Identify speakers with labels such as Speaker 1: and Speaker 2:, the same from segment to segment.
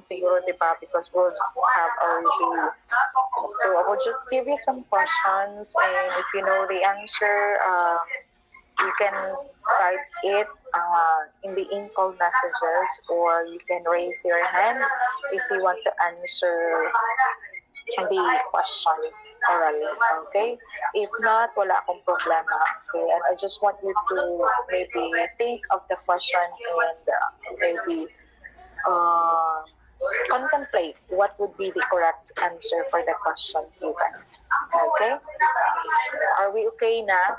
Speaker 1: siguro, di ba? Because we'll have our review. So I will just give you some questions, and if you know the answer, you can type it in the in-call messages, or you can raise your hand if you want to answer the question orally. Okay? If not, wala akong problema. Okay? And I just want you to maybe think of the question and maybe contemplate what would be the correct answer for the question given. Okay? Are we okay na?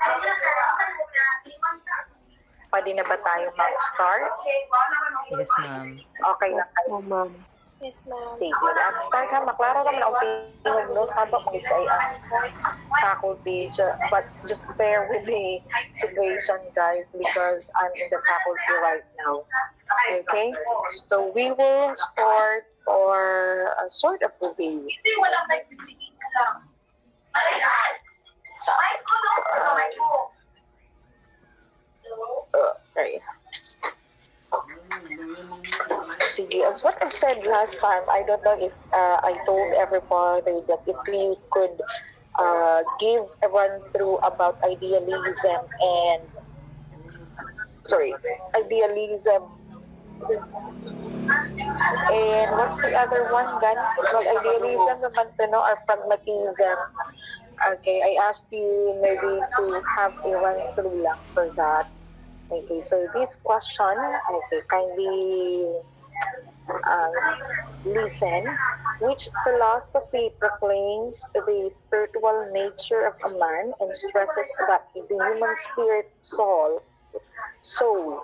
Speaker 1: Pwede na ba tayo mag-start?
Speaker 2: Yes, ma'am.
Speaker 1: Okay na kayo?
Speaker 3: Ma'am.
Speaker 1: Yes, ma'am. Sige, let's start ha. Maklaro naman ang tingog, no? Sabak mo kay ang faculty. But just bear with the situation, guys, because I'm in the faculty right now. Okay? So we will start or sort of review. Okay. Sige, as what I've said last time, I don't know if I told everybody that if we could give a run through about idealism and and what's the other one, Gan? Well, idealism naman to, no, or pragmatism. Okay, I asked you maybe to have a run through lang for that. Okay, so this question, okay, kindly listen. Which philosophy proclaims the spiritual nature of a man and stresses that the human spirit, soul,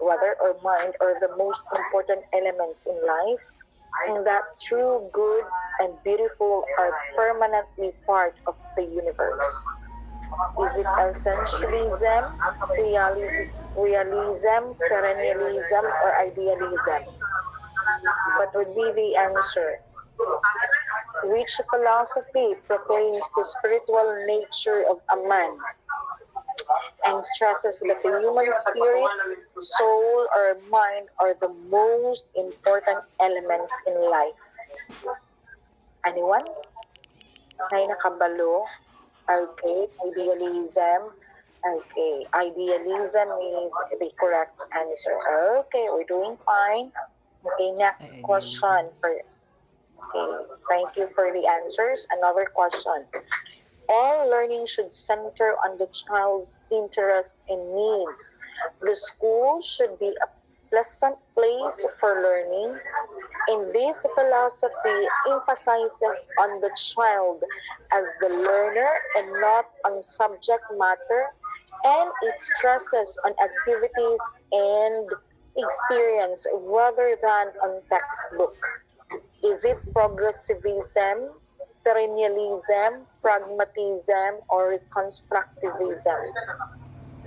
Speaker 1: whether or mind, are the most important elements in life, and that true good and beautiful are permanently part of the universe? Is it essentialism, realism, perennialism, or idealism? What would be the answer? Which philosophy proclaims the spiritual nature of a man and stresses that the human spirit, soul, or mind are the most important elements in life? Anyone? Ay nakabalo? Okay, idealism. Okay, idealism is the correct answer. Okay, we're doing fine. Okay, next question. Okay, thank you for the answers. Another question. All learning should center on the child's interest and needs. The school should be a pleasant place for learning, and this philosophy emphasizes on the child as the learner and not on subject matter, and it stresses on activities and experience rather than on textbook. Is it progressivism, perennialism, pragmatism, or constructivism?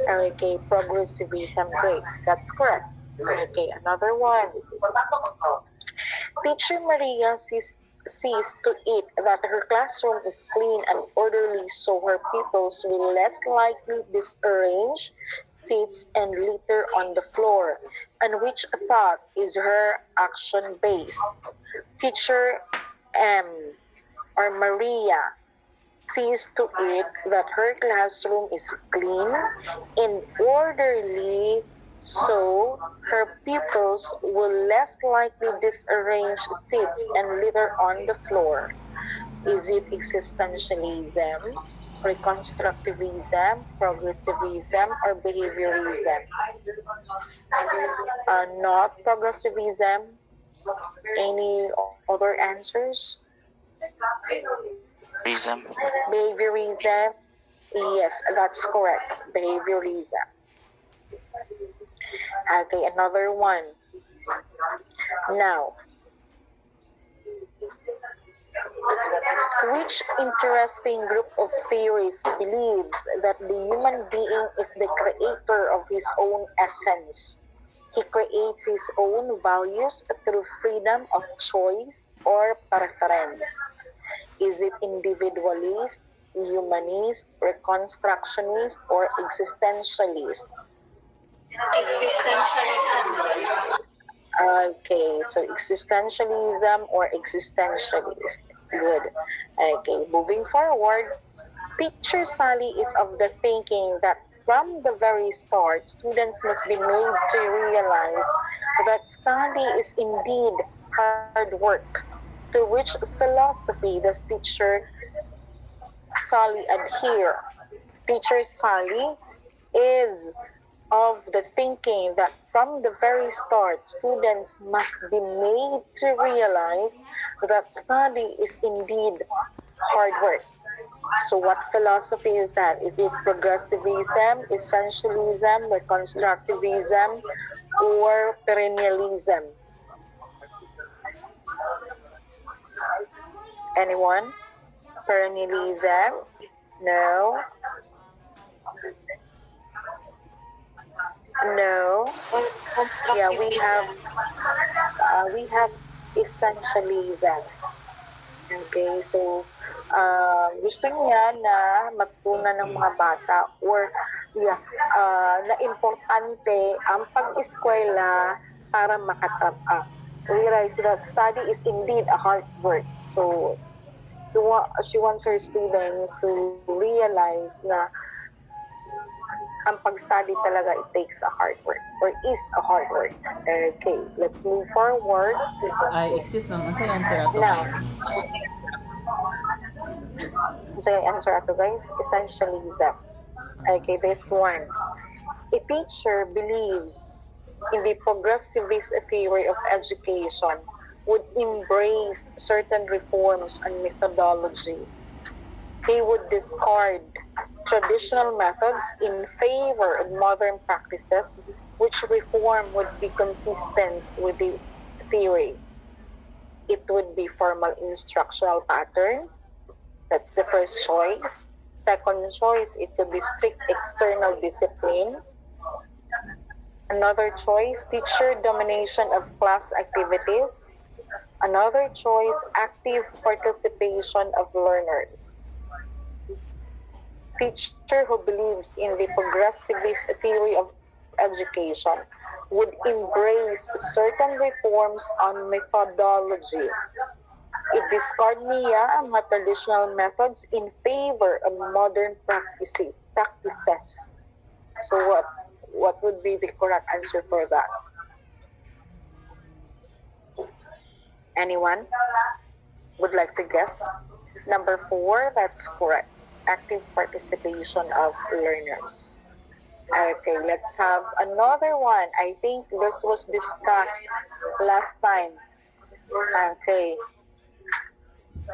Speaker 1: Okay, progressivism. Great, that's correct. Okay, another one. Teacher Maria sees to it that her classroom is clean and orderly, so her pupils will less likely disarrange seats and litter on the floor. And which thought is her action based? Teacher M or Maria sees to it that her classroom is clean and orderly, so her pupils will less likely disarrange seats and litter on the floor. Is it existentialism, reconstructivism, progressivism, or behaviorism? Not progressivism. Any other answers? Behaviorism. Yes, that's correct. Behaviorism. Okay, another one. Now, which interesting group of theories believes that the human being is the creator of his own essence? He creates his own values through freedom of choice or preference. Is it individualist, humanist, reconstructionist, or existentialist?
Speaker 3: Existentialism.
Speaker 1: Okay, so existentialism or existentialist. Good. Okay, moving forward, Teacher Sally is of the thinking that from the very start, students must be made to realize that study is indeed hard work. To which philosophy does Teacher Sally adhere? Teacher Sally is of the thinking that from the very start, students must be made to realize that study is indeed hard work. So, what philosophy is that? Is it progressivism, essentialism, reconstructivism, or perennialism? Anyone? Perennialism? No. No. Yeah, we have essentialism. Okay, so gusto niya na matutunan ng mga bata or yeah, na importante ang pag-eskwela para makatap up. Realize that study is indeed a hard work. So she wants her students to realize na ang pag-study talaga, it takes a hard work or is a hard work. Okay, let's move forward.
Speaker 2: Ay, excuse ma'am, unsay answer ato
Speaker 1: Now,
Speaker 2: ma'am?
Speaker 1: so yung answer ato guys, essentialism. Okay, this one. A teacher believes in the progressivist theory of education would embrace certain reforms and methodology. He would discard traditional methods in favor of modern practices, which reform would be consistent with this theory. It would be formal instructional pattern. That's the first choice. Second choice, it would be strict external discipline. Another choice, teacher domination of class activities. Another choice, active participation of learners. Teacher who believes in the progressivist theory of education would embrace certain reforms on methodology. I-discard niya ang mga traditional methods in favor of modern practices. So what would be the correct answer for that? Anyone would like to guess? Number 4, that's correct. Active participation of learners. Okay, let's have another one. I think this was discussed last time. Okay.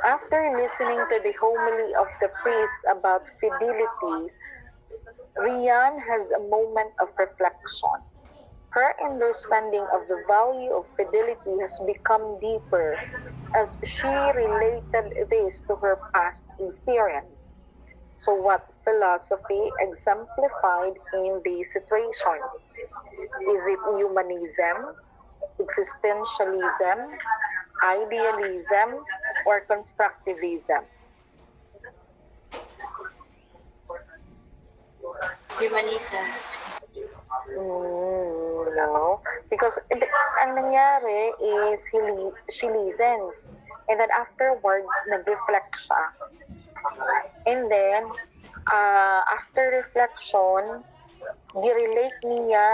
Speaker 1: After listening to the homily of the priest about fidelity, Rian has a moment of reflection. Her understanding of the value of fidelity has become deeper as she related this to her past experience. So what philosophy exemplified in the situation? Is it humanism, existentialism, idealism, or constructivism?
Speaker 3: Humanism.
Speaker 1: No. Because ang nangyari is she listens. And then afterwards, nag-reflect siya. And then, after reflection, gi-relate niya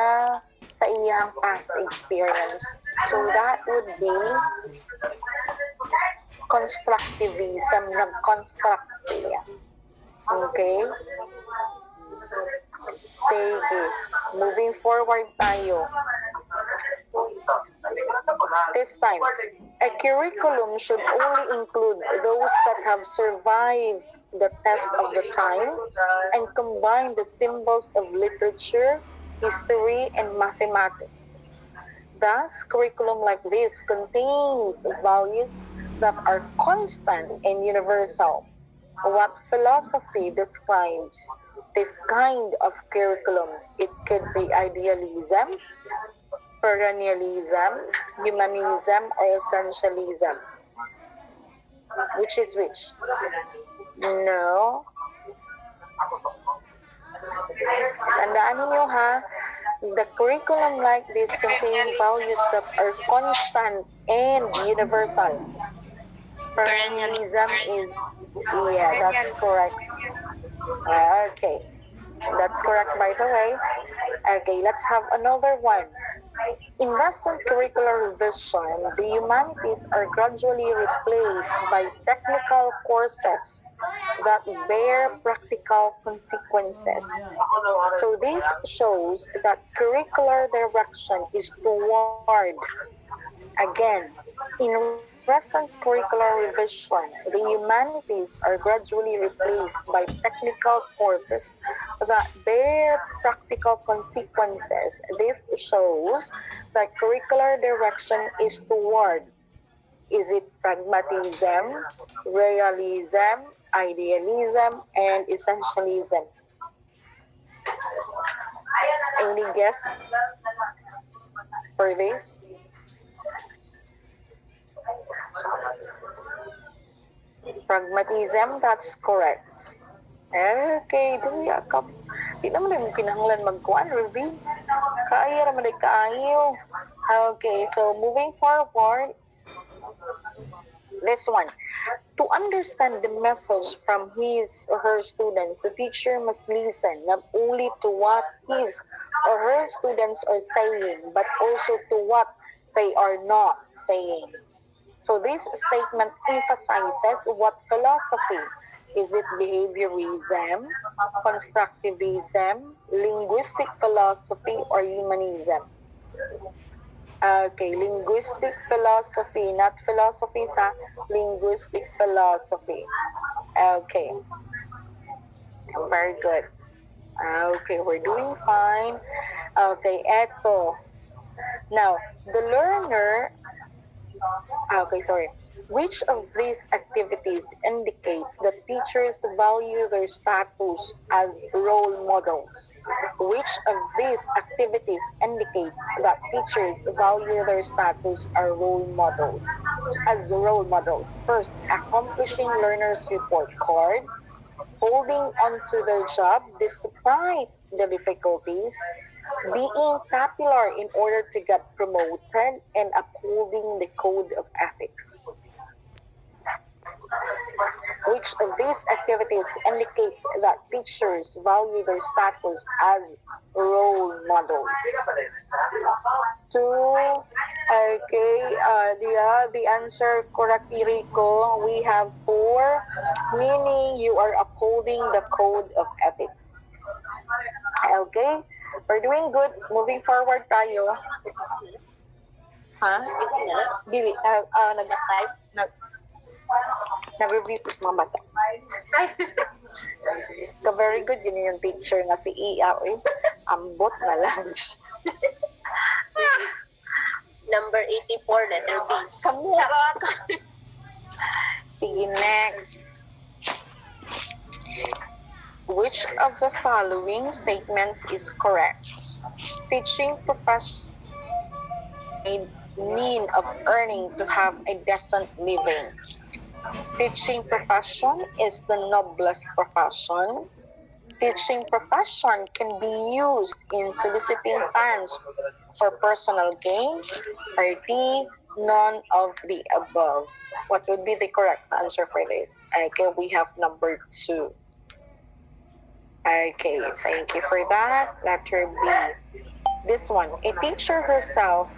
Speaker 1: sa iyang past experience. So that would be constructivism, nag-construct siya. Okay? Sige. Moving forward tayo. This time, a curriculum should only include those that have survived the test of the time and combine the symbols of literature, history, and mathematics. Thus, curriculum like this contains values that are constant and universal. What philosophy describes this kind of curriculum? It could be idealism, perennialism, humanism, or essentialism. Which is which? No. Tandaan niyo ha, The curriculum like this contain values that are constant and universal. Perennialism is, yeah, that's correct. Okay, that's correct by the way. Okay, let's have another one. In recent curricular revision, the humanities are gradually replaced by technical courses that bear practical consequences. So this shows that curricular direction is toward, again, in recent curricular revision, the humanities are gradually replaced by technical courses that bear practical consequences. This shows that curricular direction is toward, is it pragmatism, realism, idealism, and essentialism? Any guess for this? Pragmatism, that's correct. Okay, duya ka. Di naman na mo kinahanglan magkuhan, Ruby. Kaya naman ay kaayo. Okay, so moving forward, this one. To understand the message from his or her students, the teacher must listen not only to what his or her students are saying, but also to what they are not saying. So this statement emphasizes what philosophy. Is it behaviorism, constructivism, linguistic philosophy, or humanism? Okay, linguistic philosophy, not philosophy sa linguistic philosophy. Okay, very good. Okay, we're doing fine. Okay, eto. Now, the learner, okay, sorry. Which of these activities indicates that teachers value their status as role models? Which of these activities indicates that teachers value their status as role models? First, accomplishing learners' report card, holding on to their job despite the difficulties, being popular in order to get promoted, and upholding the code of ethics. Which of these activities indicates that teachers value their status as role models? Two. Okay, the answer correctly, Rico. We have four, meaning you are upholding the code of ethics. Okay, we're doing good. Moving forward tayo. Ha? Bibi, nag-review ko sa mga bata. So very good, yun yung teacher nga si Iya. Ambot na lunch.
Speaker 3: Number 84, letter B.
Speaker 1: Sa mura ka. Sige, next. Which of the following statements is correct? Teaching profession mean of earning to have a decent living. Teaching profession is the noblest profession. Teaching profession can be used in soliciting funds for personal gain. Or D, none of the above. What would be the correct answer for this? Okay, we have number 2. Okay, thank you for that. Letter B. This one, a teacher herself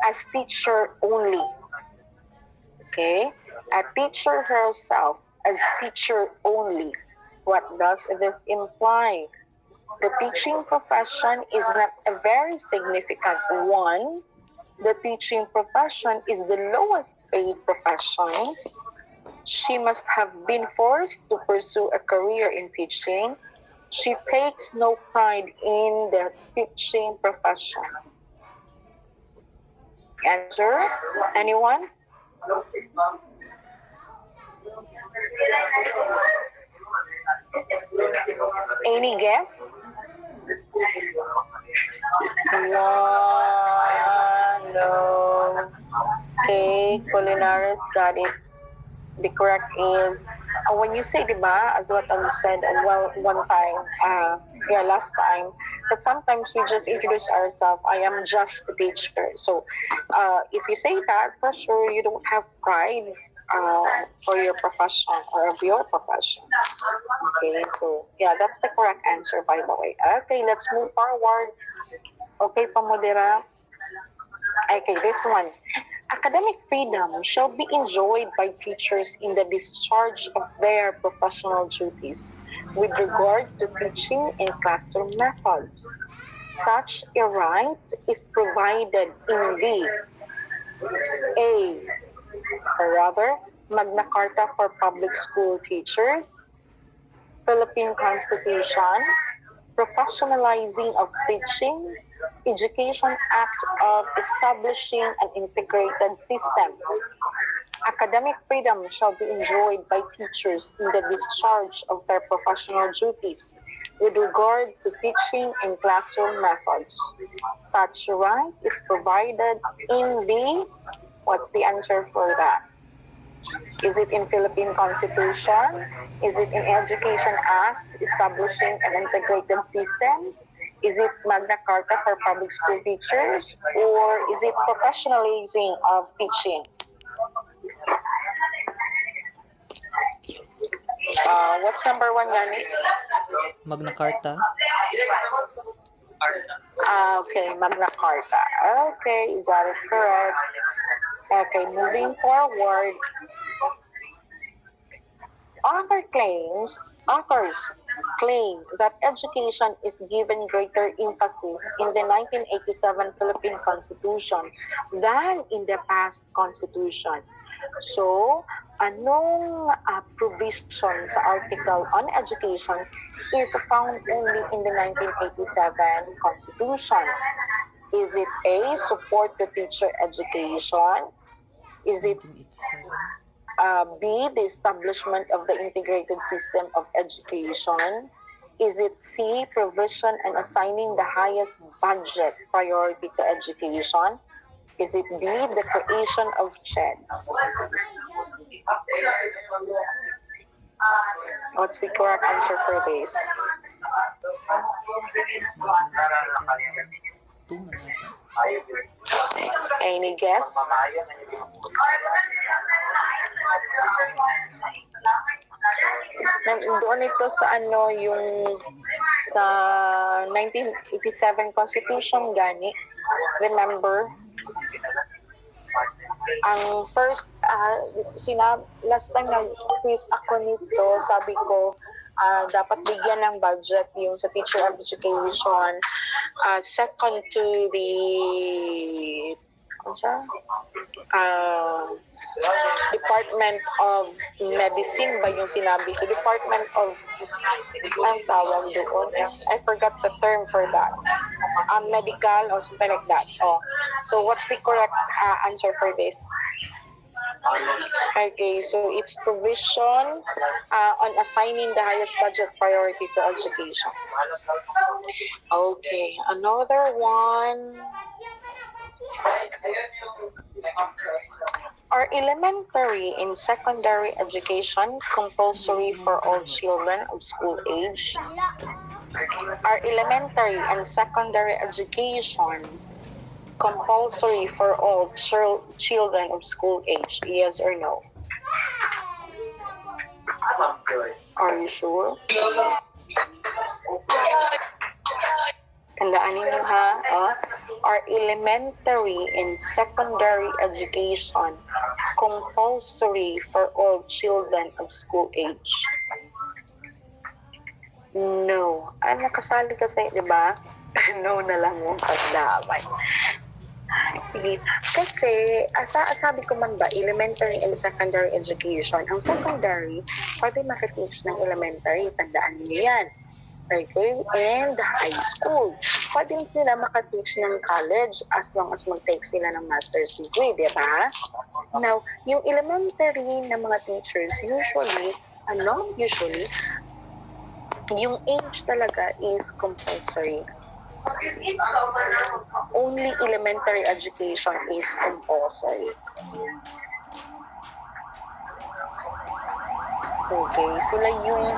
Speaker 1: as teacher only. Okay, a teacher herself as teacher only. What does this imply? The teaching profession is not a very significant one. The teaching profession is the lowest paid profession. She must have been forced to pursue a career in teaching. She takes no pride in the teaching profession. Answer? Anyone? Any guess? One, no. Okay, Culinaris got it. The correct is When you say, di ba, as what I said, one time, last time, that sometimes we just introduce ourselves, I am just a teacher. So, if you say that, for sure, you don't have pride for your profession or of your profession. Okay, so, yeah, that's the correct answer, by the way. Okay, let's move forward. Okay, Pamodera. Okay, this one. Academic freedom shall be enjoyed by teachers in the discharge of their professional duties with regard to teaching and classroom methods. Such a right is provided in the A. Or rather, Magna Carta for Public School Teachers, Philippine Constitution, Professionalizing of Teaching, Education Act of Establishing an Integrated System. Academic freedom shall be enjoyed by teachers in the discharge of their professional duties with regard to teaching and classroom methods. Such right is provided in the, what's the answer for that? Is it in Philippine Constitution? Is it in Education Act establishing an integrated system? Is it Magna Carta for Public School Teachers? Or is it professionalizing of teaching? What's number one, Gani?
Speaker 2: Magna Carta.
Speaker 1: Okay, Magna Carta. Okay, you got it correct. Okay, moving forward. Authors claim that education is given greater emphasis in the 1987 Philippine Constitution than in the past Constitution. So, anong provision sa article on education is found only in the 1987 Constitution? Is it A, support to teacher education? Is it
Speaker 2: 1987.
Speaker 1: B, the establishment of the integrated system of education? Is it C, provision and assigning the highest budget priority to education? Is it D, the creation of CHED? What's the correct answer for this?
Speaker 2: Two na natin.
Speaker 1: Any guess? Doon ito sa yung sa 1987 Constitution, Gani. Remember? Ang first, last time nag-quiz ako nito, sabi ko, dapat bigyan ng budget yung sa teacher of education. Second to the Department of Medicine ba yung sinabi ko? Department of, ang tawag doon? I forgot the term for that. Medical or something like that. Oh. So what's the correct answer for this? Okay, so it's provision on assigning the highest budget priority to education. Okay, another one. Are elementary and secondary education compulsory for all children of school age? Are elementary and secondary education compulsory for all children of school age? Yes or no? Are you sure? Tandaan niyo ha, are elementary and secondary education compulsory for all children of school age? No. Nakasali kasi, di ba? No na lang yung pagdamay. Sige. Kasi, sabi ko man ba, elementary and secondary education, ang secondary, pwede makiteach ng elementary, tandaan niyo yan. Okay? And high school. Pwede sila makateach ng college as long as mag-take sila ng master's degree, di ba? Now, yung elementary na mga teachers, usually, yung age talaga is compulsory. Only elementary education is compulsory. Okay, sila yung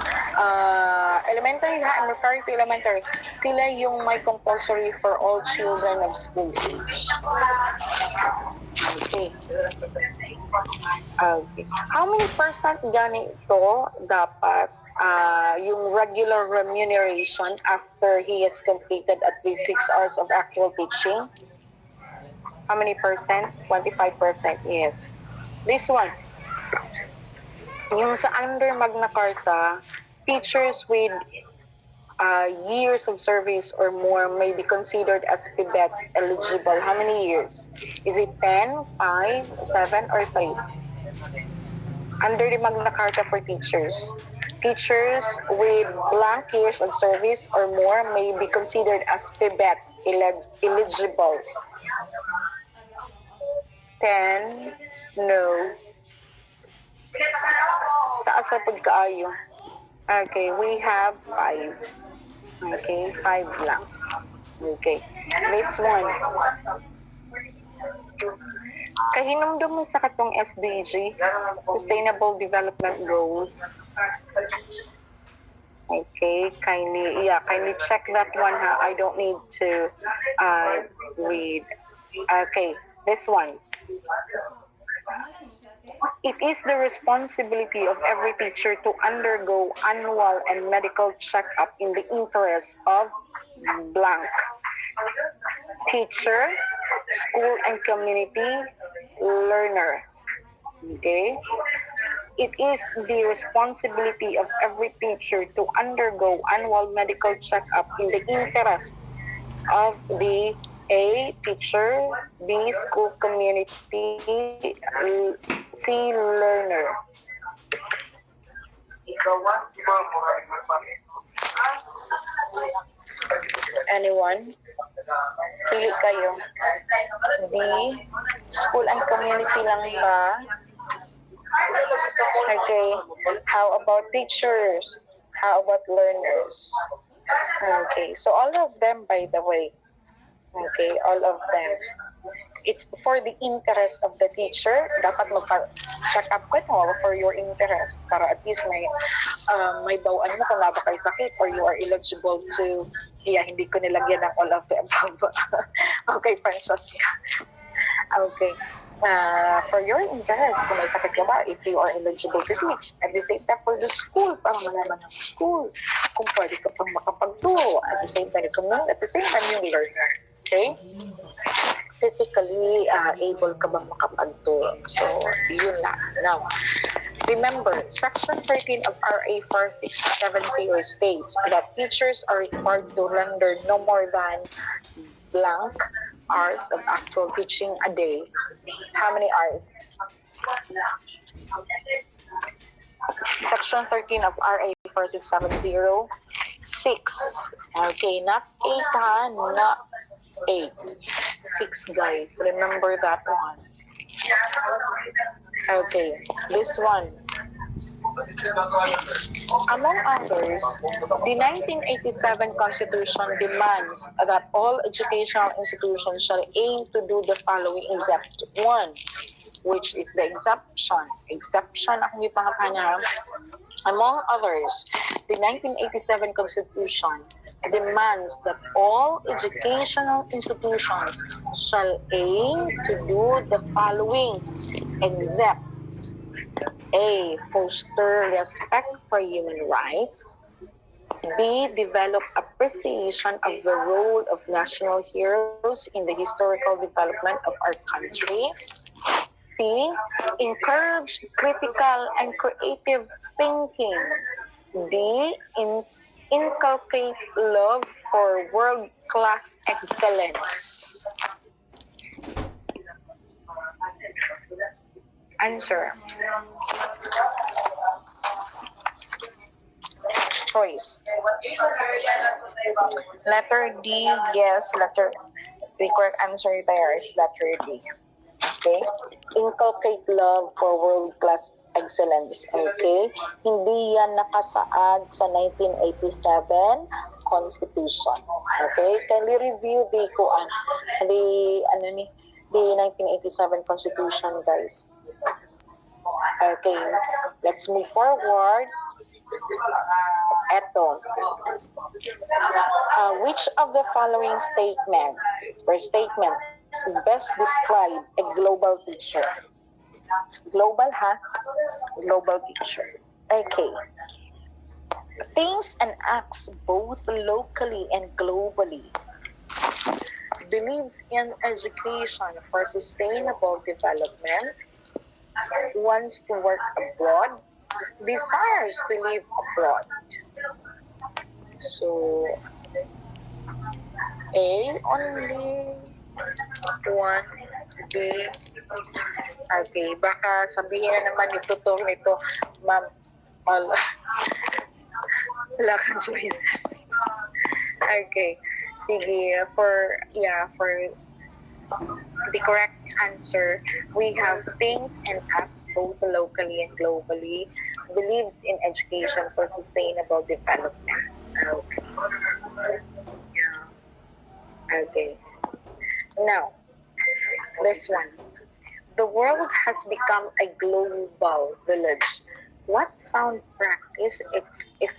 Speaker 1: elementary ha, I'm referring to elementary. Sila yung may compulsory for all children of school age. Okay. Okay. How many percent ganito dapat yung regular remuneration after he has completed at least 6 hours of actual teaching? How many percent? 25%, yes. This one, yung sa under Magna Carta, teachers with years of service or more may be considered as PBET eligible. How many years? Is it 10, 5, 7, or 3? Under the Magna Carta for teachers, teachers with blank years of service or more may be considered as PBET eligible. 10, no. Taas sa pagkaayo. Okay, we have 5. Okay, 5 lang. Okay. Next one. Kahinumdum mo sa katong SDG, Sustainable Development Goals. Okay, kindly check that one ha. I don't need to read. Okay, this one. It is the responsibility of every teacher to undergo annual and medical checkup in the interest of blank. Teacher, school and community, learner. Okay? It is the responsibility of every teacher to undergo annual medical checkup in the interest of the A, teacher, B, school community, C, learner. Anyone? Pili kayo. B, school and community lang ba? Okay. How about teachers? How about learners? Okay. So all of them, by the way. Okay, all of them. It's for the interest of the teacher. Dapat mag-check up ka no, for your interest para at least may bawaan mo kung ba kayo sakit or you are eligible to hindi ko nilagyan ng all of the above. Okay, Francesca. Okay. For your interest, kung may sakit ka ba, if you are eligible to teach. At the same time, for the school, para malaman ng school, kung pwede ka pang makapagturo. At the same time, yung learner. Okay? Physically able ka bang makapagturo. So, yun lang. Now, remember, Section 13 of RA 4670 states that teachers are required to render no more than blank hours of actual teaching a day. How many hours? Section 13 of RA 4670, 6. Okay, not 8 ha, not 8. 6 guys, remember that one. Okay, this one. Among others, the 1987 Constitution demands that all educational institutions shall aim to do the following except one, which is the exemption. Exception ang ipangapanyan. Among others, the 1987 Constitution demands that all educational institutions shall aim to do the following except A. Foster respect for human rights. B. Develop appreciation of the role of national heroes in the historical development of our country. C. Encourage critical and creative thinking. D. Inculcate love for world-class excellence. Answer. Choice. Letter D, yes. The correct answer there is letter D. Okay? Inculcate love for world-class excellence. Okay? Hindi yan nakasaad sa 1987 Constitution. Okay? Kindly review the 1987 Constitution, guys. Okay, let's move forward. Eto. Which of the following statements best describe a global teacher? Global, ha? Global teacher. Okay. Thinks and acts both locally and globally. Believes in education for sustainable development. Wants to work abroad. Desires to live abroad. So, A only. 1, B. Okay, baka sabihin na naman ni tutor nito, ma'am, wala, wala kang choices. Okay, sige, for the correct answer, we have thinks and acts both locally and globally, believes in education for sustainable development. Okay. Yeah. Okay. Now, this one. The world has become a global village. What sound practice is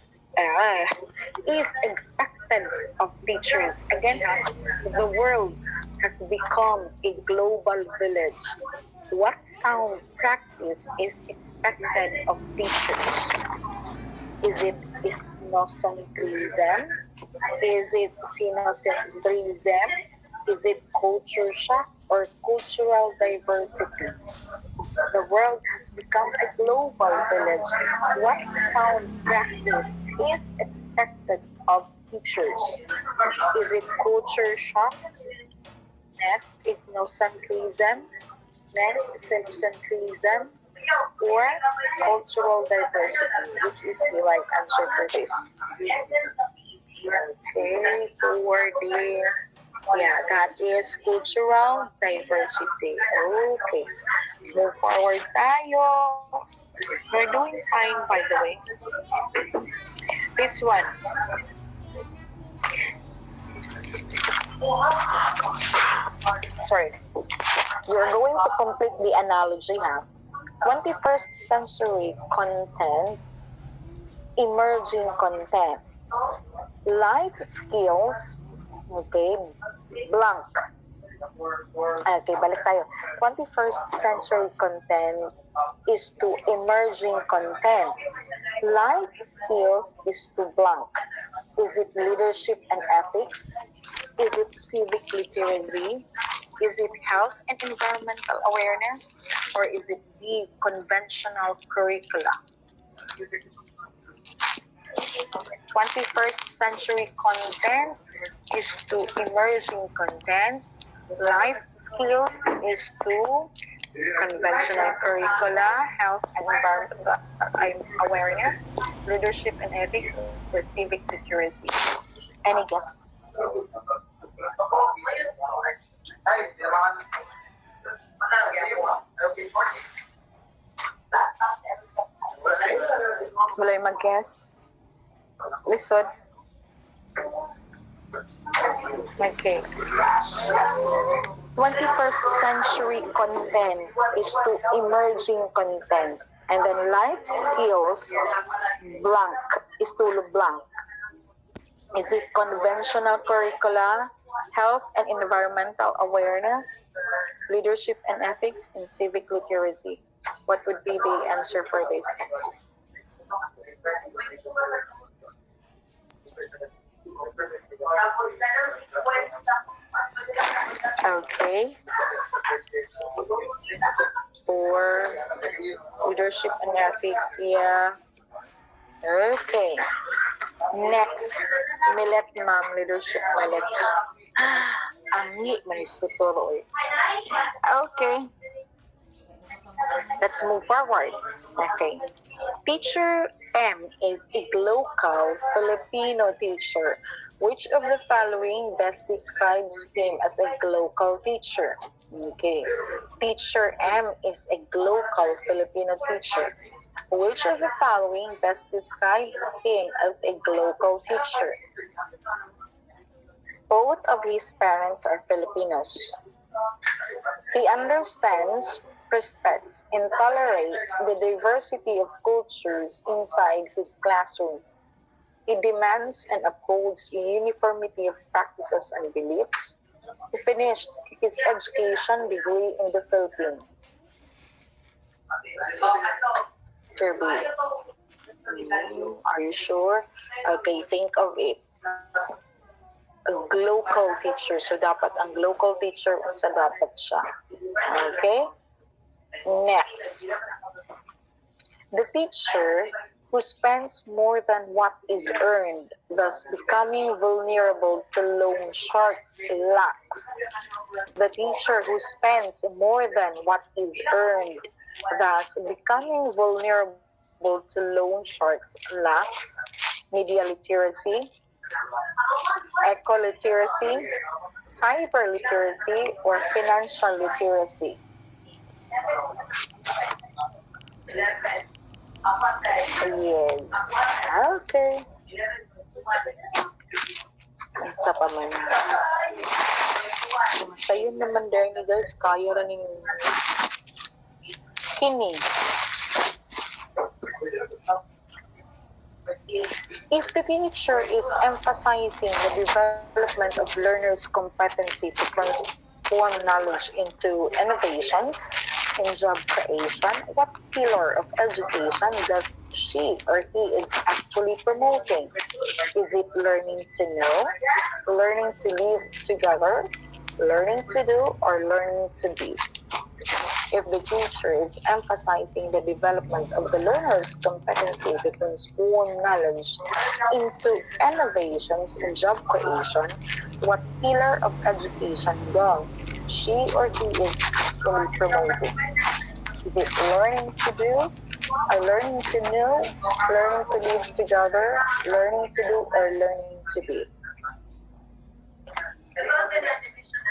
Speaker 1: expected of teachers? Again, the world has become a global village. What sound practice is expected of teachers? Is it ethnocentrism? Is it sinocentrism? Is it culture shock or cultural diversity? The world has become a global village. What sound practice is expected of teachers? Is it culture shock? Next, ethnocentrism. Next, sinocentrism. Or cultural diversity, which is the right answer for this. Okay, for the, that is cultural diversity. Okay, move forward tayo. We're doing fine, by the way. This one. Sorry. You're going to complete the analogy, ha? 21st century content, emerging content, life skills, okay, blank. Okay, balik tayo. 21st century content is to emerging content. Life skills is to blank. Is it leadership and ethics? Is it civic literacy? Is it health and environmental awareness? Or is it the conventional curricula? 21st century content is to emerging content. Life skills is to conventional curricula, health and environmental awareness, leadership and ethics, or civic literacy. Any guess? Wala yung mag-guess? Listen. Okay. 21st century content is to emerging content. And then life skills, blank, is to blank. Is it conventional curricula, health and environmental awareness, leadership and ethics, and civic literacy? What would be the answer for this? Okay. For leadership and ethics, yeah. Okay. Next, millet, ma'am. Leadership, millet. Angi, manis tuturo eh. Okay. Let's move forward. Okay. Teacher M is a local Filipino teacher. Which of the following best describes him as a local teacher? Okay. Teacher M is a local Filipino teacher. Which of the following best describes him as a local teacher? Both of his parents are Filipinos. He understands respects and tolerates the diversity of cultures inside his classroom. He demands and upholds uniformity of practices and beliefs. He finished his education degree in the Philippines. Kirby, are you sure? Okay, think of it. A local teacher. So, dapat ang local teacher unsa dapat siya. Okay? Next. The teacher who spends more than what is earned, thus becoming vulnerable to loan sharks, lacks. The teacher who spends more than what is earned, thus becoming vulnerable to loan sharks, lacks media literacy, eco-literacy, cyber literacy, or financial literacy. Yes. Okay. Sa pa man. Sayo naman dahil ni guys, kaya rin yung kini. If the teacher is emphasizing the development of learners' competency to transform knowledge into innovations in job creation, what pillar of education does she or he is actually promoting? Is it learning to know, learning to live together, learning to do, or learning to be? If the teacher is emphasizing the development of the learner's competency to transform knowledge into innovations in job creation, what pillar of education does she or he is actually promoting? Is it learning to do, or learning to know, learning to live together, learning to do, or learning to be?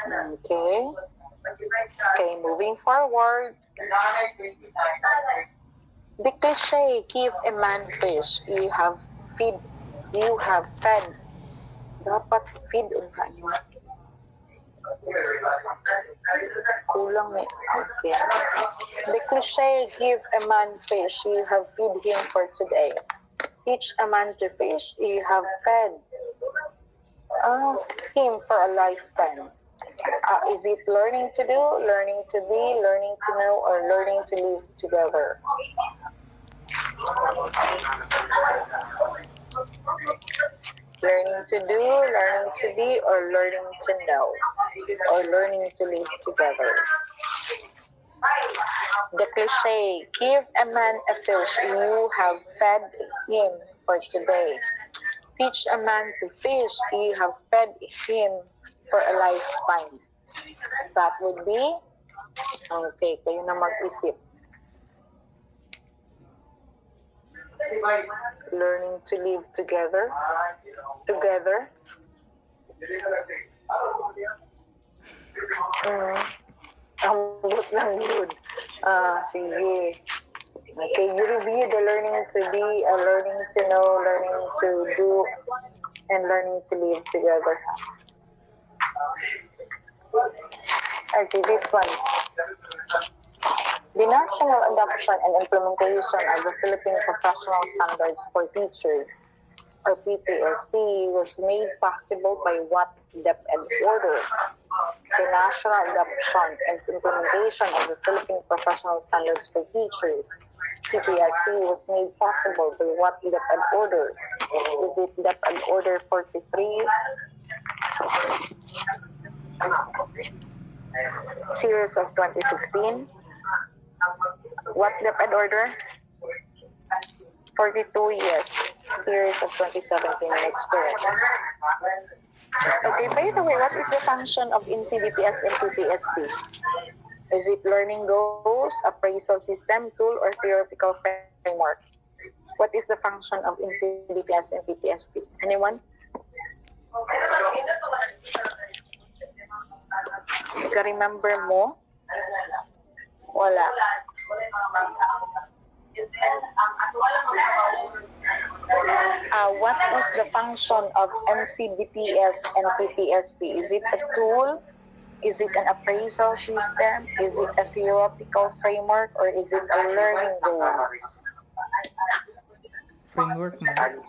Speaker 1: Okay. Okay, moving forward. The cliche, give a man fish, you have fed. Dapat feed unsa niyo. Kulang eh. Okay. The cliche, give a man fish, you have fed him for today. Teach a man to fish, you have fed him for a lifetime. Is it learning to do, learning to be, learning to know, or learning to live together? Learning to do, learning to be, or learning to know, or learning to live together. The cliche, give a man a fish, you have fed him for today. Teach a man to fish, you have fed him for a lifetime. That would be, okay, kayo na mag-isip. Learning to live together. Ambot lang yun. Sige. Okay, you review the learning to be, learning to know, learning to do, and learning to live together. Okay, this one. The national adoption and implementation of the Philippine Professional Standards for Teachers, or PPST, was made possible by what DepEd order? The national adoption and implementation of the Philippine Professional Standards for Teachers, PPST, was made possible by what DepEd order? Is it DepEd Order 43? Series of 2016. What DepEd order? 42, yes. Series of 2017. That's correct. Okay, by the way, what is the function of NCDPS and PPST? Is it learning goals, appraisal system, tool, or theoretical framework? What is the function of NCDPS and PPST? Anyone? Ka-remember mo? Wala. What is the function of NCDPS and PPST? Is it a tool, Is it an appraisal system? Is it a theoretical framework? Or is it a learning goals?
Speaker 2: Framework, ma'am.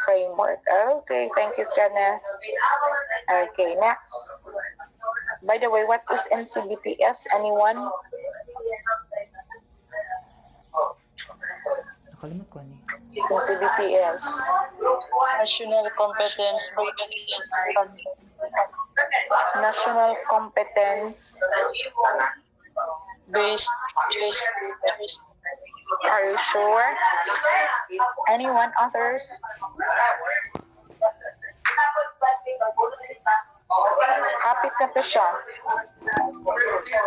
Speaker 1: Framework. Okay, thank you, Kenneth. Okay, next. By the way, what is NCBTS? Anyone?
Speaker 2: Nakalimot ko ni.
Speaker 1: NCBTS.
Speaker 4: National Competence
Speaker 1: National Competence.
Speaker 4: Based
Speaker 1: Are you sure? Anyone? Others? Kapit na to siya.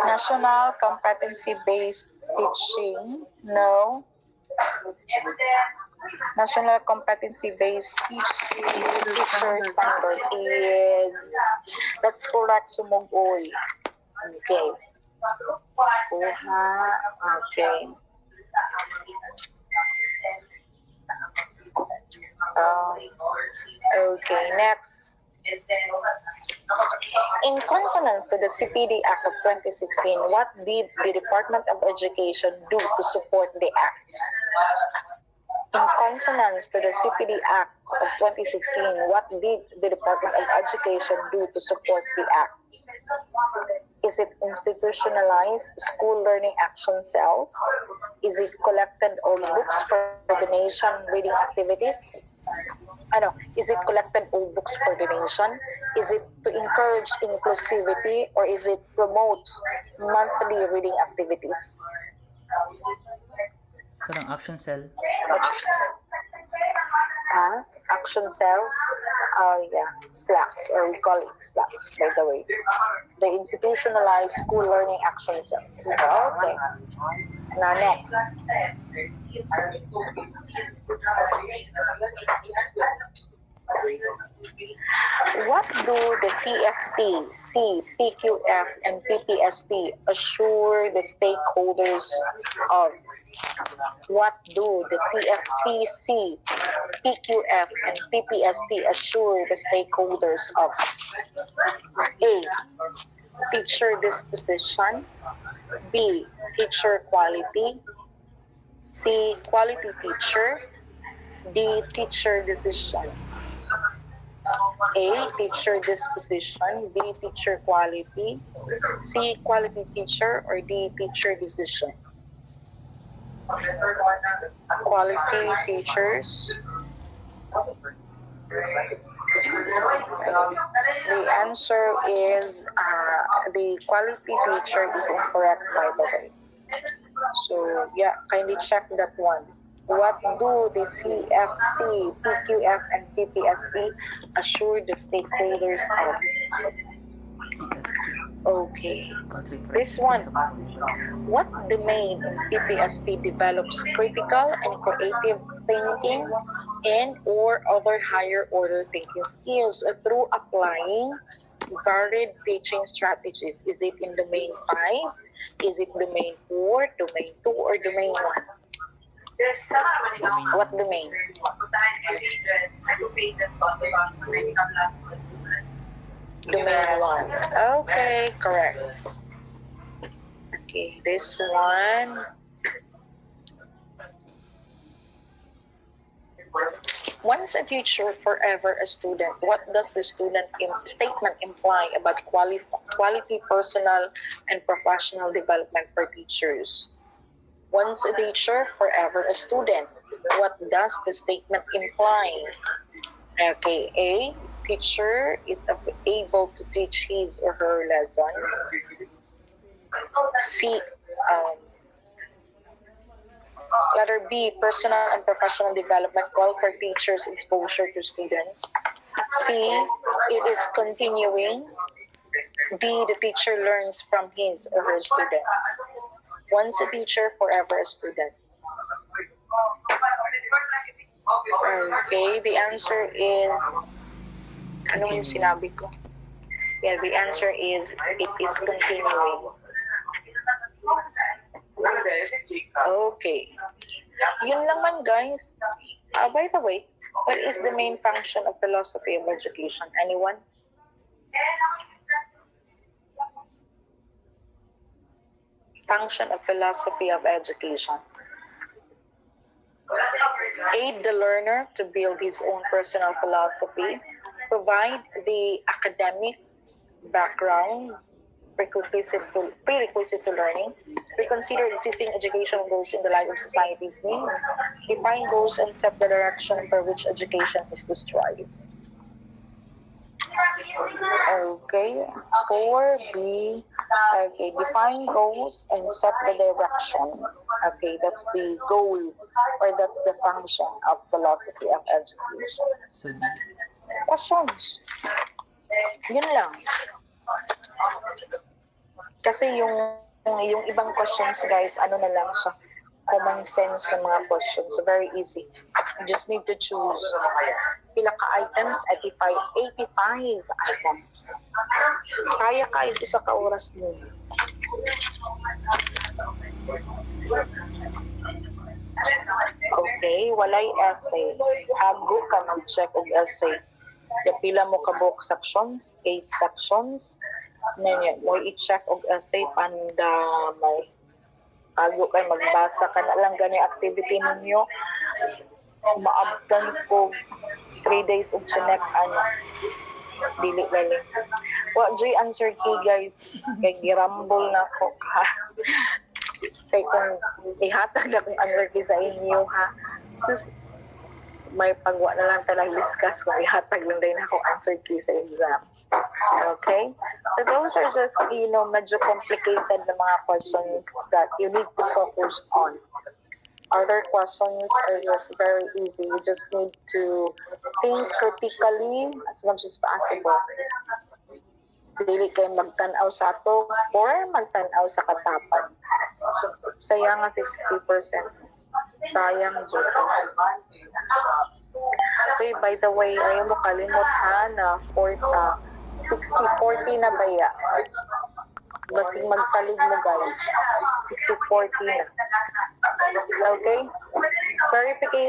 Speaker 1: National Competency-Based Teaching. No. National Competency-Based Teaching. Teacher Standard is... That's correct, sumugoy. Okay. Kuha. Okay. Okay, next. In consonance to the CPD Act of 2016, what did the Department of Education do to support the acts? In consonance to the CPD Act of 2016, what did the Department of Education do to support the acts? Is it institutionalized school learning action cells? Is it collected all books for donation reading activities? Is it collected all books for donation? Is it to encourage inclusivity, or is it promotes monthly reading activities?
Speaker 2: Karang action cell.
Speaker 1: Action cell? Yeah, slacks, or we call it slacks, by the way. The institutionalized school learning action cells. Okay. Now next. What do the CFT, C, PQF, and PPST assure the stakeholders of? What do the CFT, C, PQF, and PPST assure the stakeholders of? A. Teacher disposition. B. Teacher quality. C. Quality teacher. D. Teacher decision. A. Teacher disposition. B. Teacher quality. C. Quality teacher. Or D. Teacher decision. Quality teachers. The answer is the quality teacher is incorrect, by the way. So yeah, kindly check that one. What do the CFC, PQF, and PPST assure the stakeholders of?
Speaker 2: CFC.
Speaker 1: Okay.
Speaker 2: Country for
Speaker 1: This one. What domain in PPST develops critical and creative thinking and or other higher order thinking skills through applying varied teaching strategies? Is it in domain 5? Is it domain 4, domain 2, or domain 1? What domain? Domain 1. Okay, correct. Okay, this one. Once a teacher, forever a student. What does the statement imply about quality personal and professional development for teachers? Once a teacher, forever a student. What does the statement imply? Okay, A. Teacher is able to teach his or her lesson. C. Letter B. Personal and professional development call for teachers' exposure to students. C. It is continuing. D. The teacher learns from his or her students. Once a teacher, forever a student. Okay, the answer is... Ano yung sinabi ko? Yeah, the answer is it is continuing. Okay. Yun lang man, guys. By the way, what is the main function of philosophy of education? Anyone? Function of philosophy of education. Aid the learner to build his own personal philosophy, provide the academic background prerequisite to learning, reconsider existing educational goals in the light of society's needs, define goals and set the direction for which education is to strive. Okay, 4B. Okay, define goals and set the direction. Okay, that's the goal or that's the function of philosophy of education.
Speaker 2: So D.
Speaker 1: Questions. Yun lang. Kasi yung ibang questions guys, ano na lang siya, common sense na mga questions. So very easy. You just need to choose. Pila ka items? 85 items. Kaya kahit isa ka oras din. Okay, walay essay. Hago ka mag-check og essay. Pila mo ka book sections? 8 sections. Nanyo, mo i-check og essay pandamay. Hago kay magbasa ka na lang gani activity ninyo. Maabtan ko 3 days og chinek ano. Dili galing. Wa joy answer key guys. Kay girambol na ko ha. Kay kung ihatag na kung answer key sa inyo ha. Just, may pagwa na lang talang discuss kung ihatag lang din ako answer key sa exam. Okay? So those are just, medyo complicated na mga questions that you need to focus on. Other questions are just very easy. You just need to think critically as much as possible. Dili kayo magtanaw sa ato or magtanaw sa katapan. Sayang nga 60%. Sayang, Jokes. Okay, by the way, ayaw mo kalimot ha na 60-40 na baya. Basing magsalig mo guys. 60-40 na. Okay? Verification